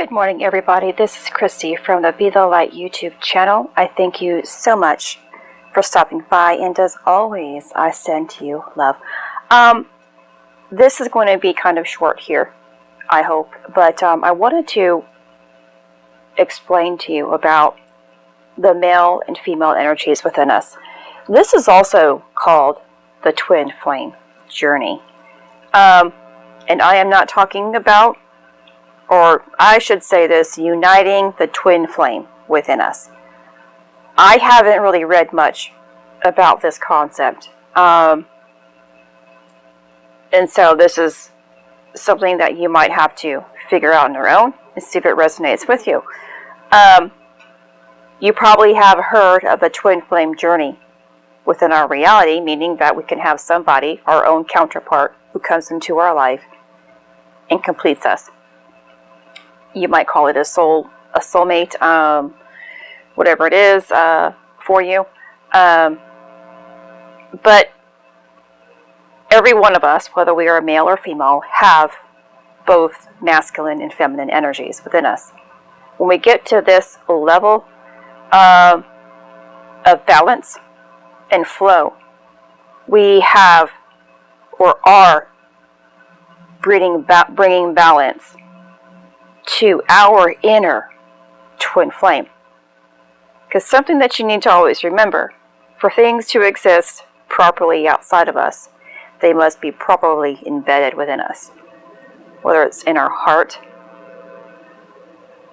Good morning, everybody. This is Christy from the Be the Light YouTube channel. I thank you so much for stopping by, and as always, I send to you love. This is going to be kind of short here, I hope, but I wanted to explain to you about the male and female energies within us. This is also called the twin flame journey. And I am not talking about, or I should say this, uniting the twin flame within us. I haven't really read much about this concept. And so this is something that you might have to figure out on your own and see if it resonates with you. You probably have heard of the twin flame journey within our reality, meaning that we can have somebody, our own counterpart, who comes into our life and completes us. You might call it a soulmate, whatever it is for you. But every one of us, whether we are male or female, have both masculine and feminine energies within us. When we get to this level of balance and flow, we have or are bringing balance to our inner twin flame. Because something that you need to always remember, for things to exist properly outside of us, they must be properly embedded within us, whether it's in our heart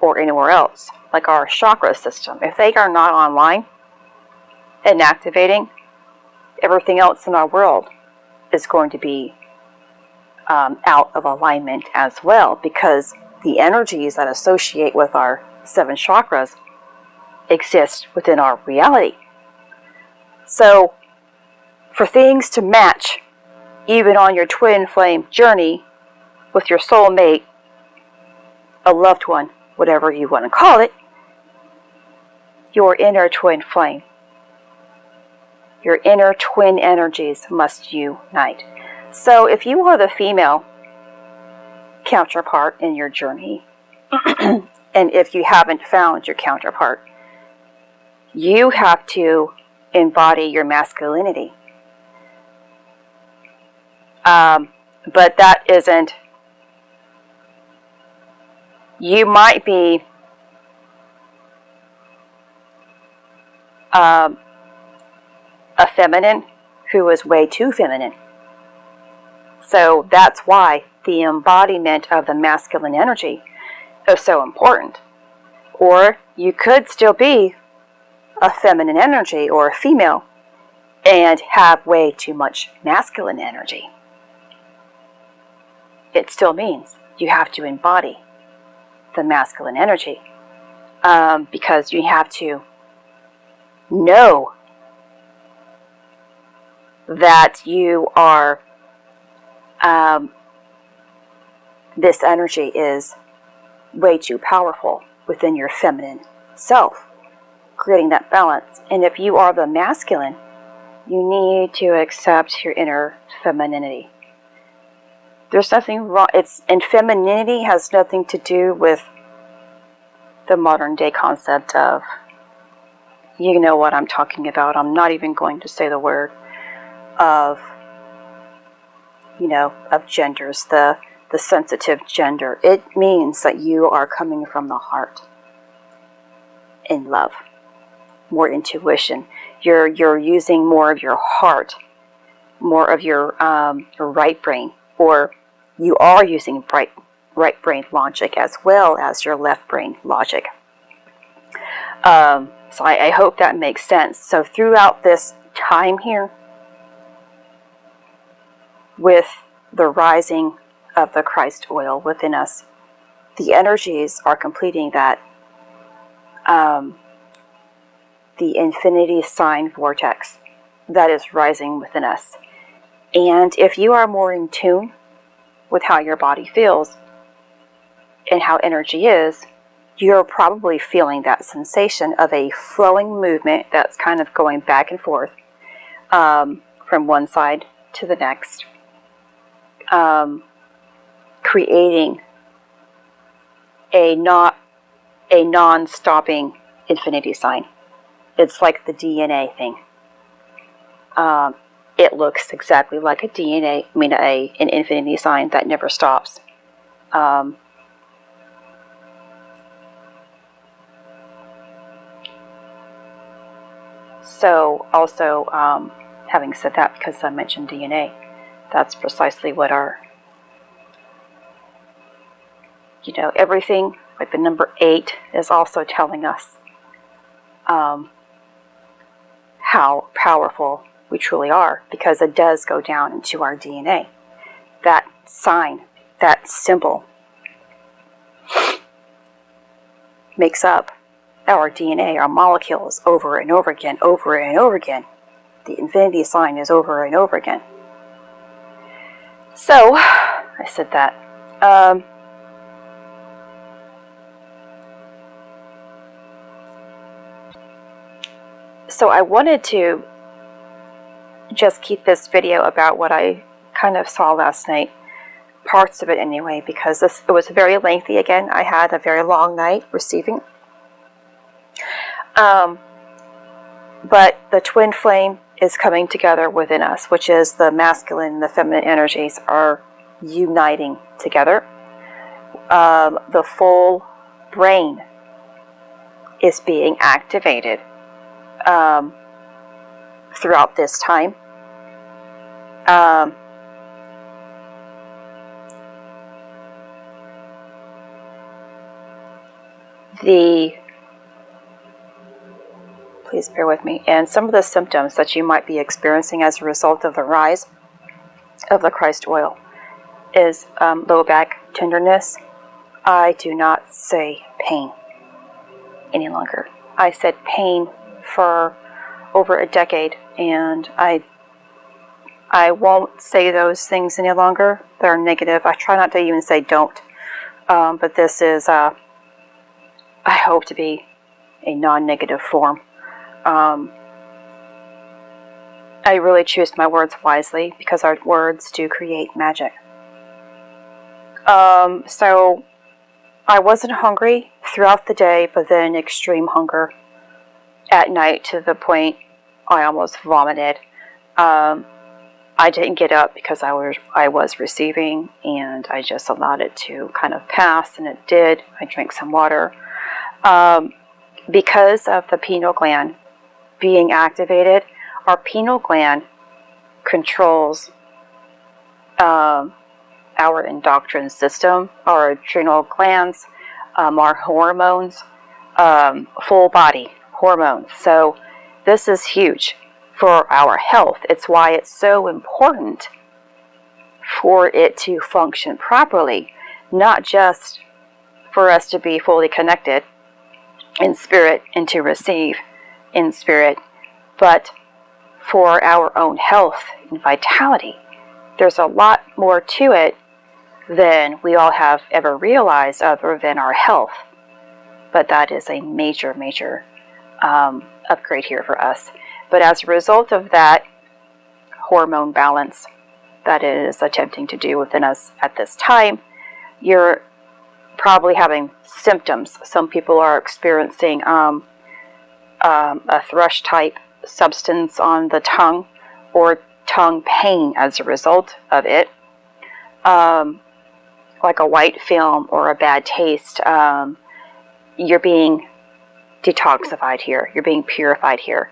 or anywhere else, like our chakra system. If they are not online and activating, everything else in our world is going to be out of alignment as well, because the energies that associate with our 7 chakras exist within our reality. So, for things to match, even on your twin flame journey with your soulmate, a loved one, whatever you want to call it, your inner twin flame, your inner twin energies must unite. So if you are the female counterpart in your journey, and if you haven't found your counterpart, you have to embody your masculinity. But that isn't, you might be a feminine who is way too feminine. So that's why the embodiment of the masculine energy is so important. Or you could still be a feminine energy or a female and have way too much masculine energy. It still means you have to embody the masculine energy, because you have to know that you are this energy is way too powerful within your feminine self, creating that balance. And if you are the masculine, you need to accept your inner femininity. There's nothing wrong. And femininity has nothing to do with the modern day concept of, you know what I'm talking about. I'm not even going to say the word of, of genders, the sensitive gender. It means that you are coming from the heart in love, more intuition. You're using more of your heart, more of your right brain, or you are using right brain logic as well as your left brain logic. So I hope that makes sense. So throughout this time here, with the rising of the Christ oil within us, the energies are completing that, the infinity sign vortex that is rising within us. And if you are more in tune with how your body feels and how energy is, you're probably feeling that sensation of a flowing movement that's kind of going back and forth from one side to the next, creating a non-stopping infinity sign. It's like the DNA thing. It looks exactly like an infinity sign that never stops. So also, having said that, because I mentioned DNA, that's precisely what our, everything, like the number 8 is also telling us how powerful we truly are, because it does go down into our DNA. That sign, that symbol, makes up our DNA, our molecules, over and over again, over and over again. The infinity sign is over and over again. So, I said that. So I wanted to just keep this video about what I kind of saw last night, parts of it anyway, because it was very lengthy. Again, I had a very long night receiving. But the twin flame is coming together within us, which is the masculine and the feminine energies are uniting together. The full brain is being activated throughout this time. Please bear with me. And some of the symptoms that you might be experiencing as a result of the rise of the Christ oil is low back tenderness. I do not say pain any longer. I said pain for over a decade, and I won't say those things any longer. They're negative. I try not to even say don't. But this is, I hope to be a non-negative form. I really choose my words wisely, because our words do create magic. So I wasn't hungry throughout the day, but then extreme hunger at night to the point I almost vomited. I didn't get up because I was receiving, and I just allowed it to kind of pass, and it did. I drank some water. Because of the pineal gland being activated, our pineal gland controls our endocrine system, our adrenal glands, our hormones, full body hormones. So this is huge for our health. It's why it's so important for it to function properly, not just for us to be fully connected in spirit and to receive in spirit, but for our own health and vitality. There's a lot more to it than we all have ever realized, other than our health. But that is a major, major upgrade here for us. But as a result of that hormone balance that it is attempting to do within us at this time, you're probably having symptoms. Some people are experiencing a thrush type substance on the tongue, or tongue pain as a result of it, like a white film or a bad taste. You're being detoxified here. You're being purified here.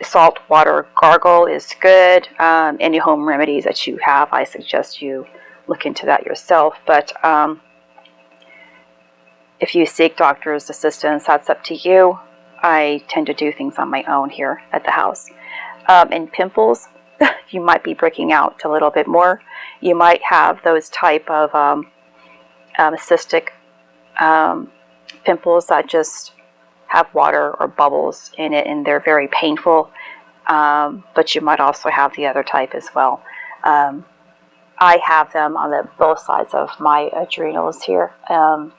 Salt water gargle is good. Any home remedies that you have, I suggest you look into that yourself. But if you seek doctor's assistance, that's up to you. I tend to do things on my own here at the house. And pimples, you might be breaking out a little bit more. You might have those type of cystic pimples that just have water or bubbles in it, and they're very painful. But you might also have the other type as well. I have them on both sides of my adrenals here, of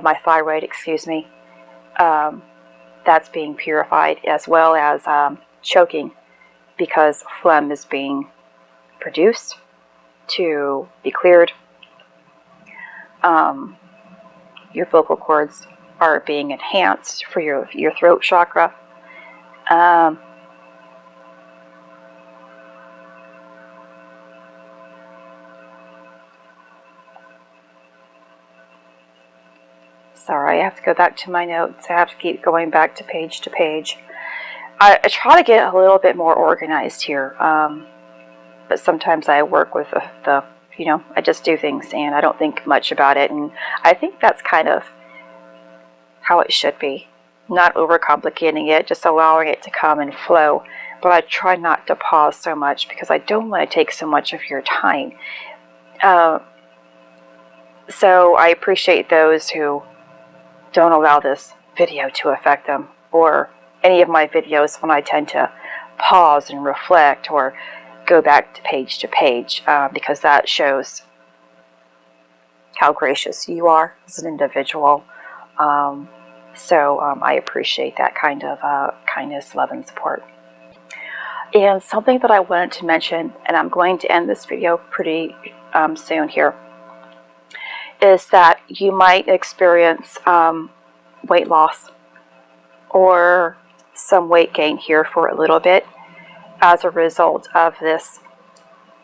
my thyroid, excuse me. That's being purified, as well as choking, because phlegm is being produced. to be cleared. Your vocal cords are being enhanced for your throat chakra. Sorry, I have to go back to my notes. I have to keep going back to page. I try to get a little bit more organized here, but sometimes I work with the I just do things and I don't think much about it, and I think that's kind of how it should be. Not overcomplicating it, just allowing it to come and flow, but I try not to pause so much because I don't want to take so much of your time. So I appreciate those who don't allow this video to affect them, or any of my videos when I tend to pause and reflect or go back to page, because that shows how gracious you are as an individual. So I appreciate that kind of kindness, love, and support. And something that I wanted to mention, and I'm going to end this video pretty soon here, is that you might experience weight loss or some weight gain here for a little bit as a result of this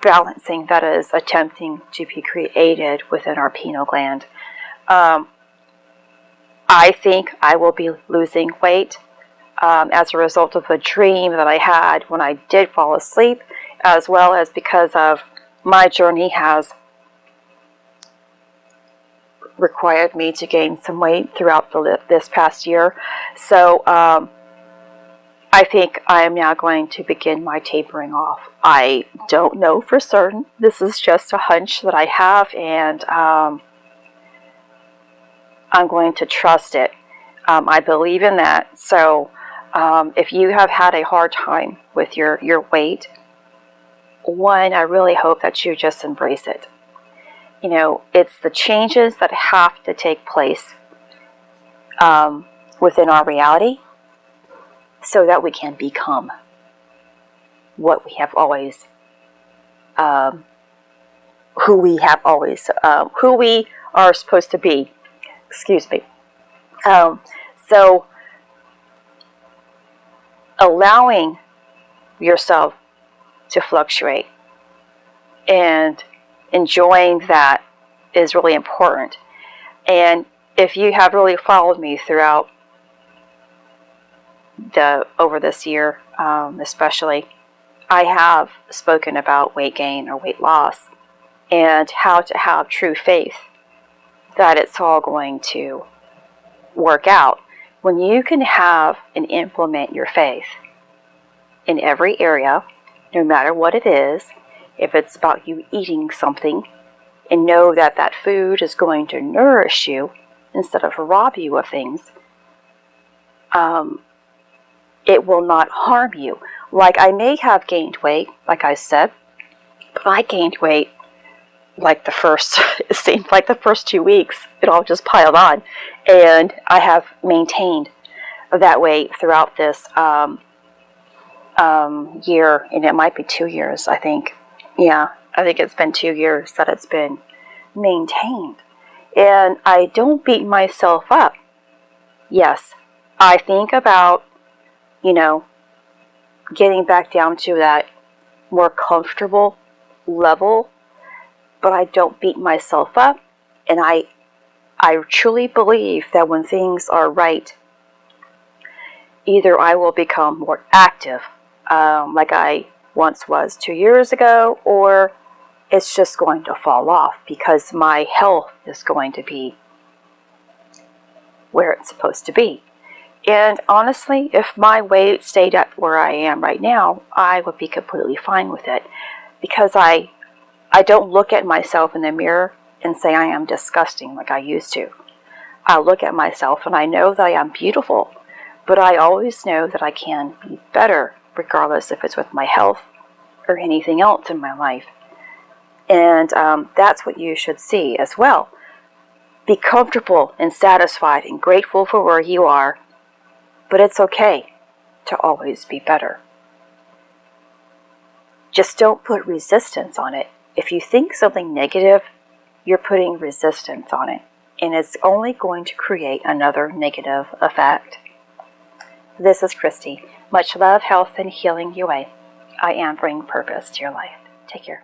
balancing that is attempting to be created within our pineal gland. I think I will be losing weight as a result of a dream that I had when I did fall asleep, as well as because of my journey has required me to gain some weight throughout this past year. So I think I am now going to begin my tapering off. I don't know for certain. This is just a hunch that I have, and I'm going to trust it. I believe in that. So if you have had a hard time with your weight, one, I really hope that you just embrace it. It's the changes that have to take place within our reality so that we can become what we have always, who we are supposed to be. Excuse me. So allowing yourself to fluctuate and enjoying that is really important. And if you have really followed me throughout over this year, especially, I have spoken about weight gain or weight loss and how to have true faith that it's all going to work out. When you can have and implement your faith in every area, no matter what it is, if it's about you eating something, and know that that food is going to nourish you instead of rob you of things, it will not harm you. Like, I may have gained weight, like I said, but I gained weight like it seemed like the first 2 weeks. It all just piled on. And I have maintained that weight throughout this year, and it might be 2 years, I think. Yeah, I think it's been 2 years that it's been maintained. And I don't beat myself up. Yes, I think about, getting back down to that more comfortable level, but I don't beat myself up. And I truly believe that when things are right, either I will become more active, like I once was 2 years ago, or it's just going to fall off because my health is going to be where it's supposed to be. And honestly, if my weight stayed at where I am right now, I would be completely fine with it, because I don't look at myself in the mirror and say I am disgusting like I used to. I look at myself and I know that I am beautiful, but I always know that I can be better, regardless if it's with my health or anything else in my life. And that's what you should see as well. Be comfortable and satisfied and grateful for where you are, but it's okay to always be better. Just don't put resistance on it. If you think something negative, you're putting resistance on it, and it's only going to create another negative effect. This is Christy. Much love, health, and healing your way. I am bringing purpose to your life. Take care.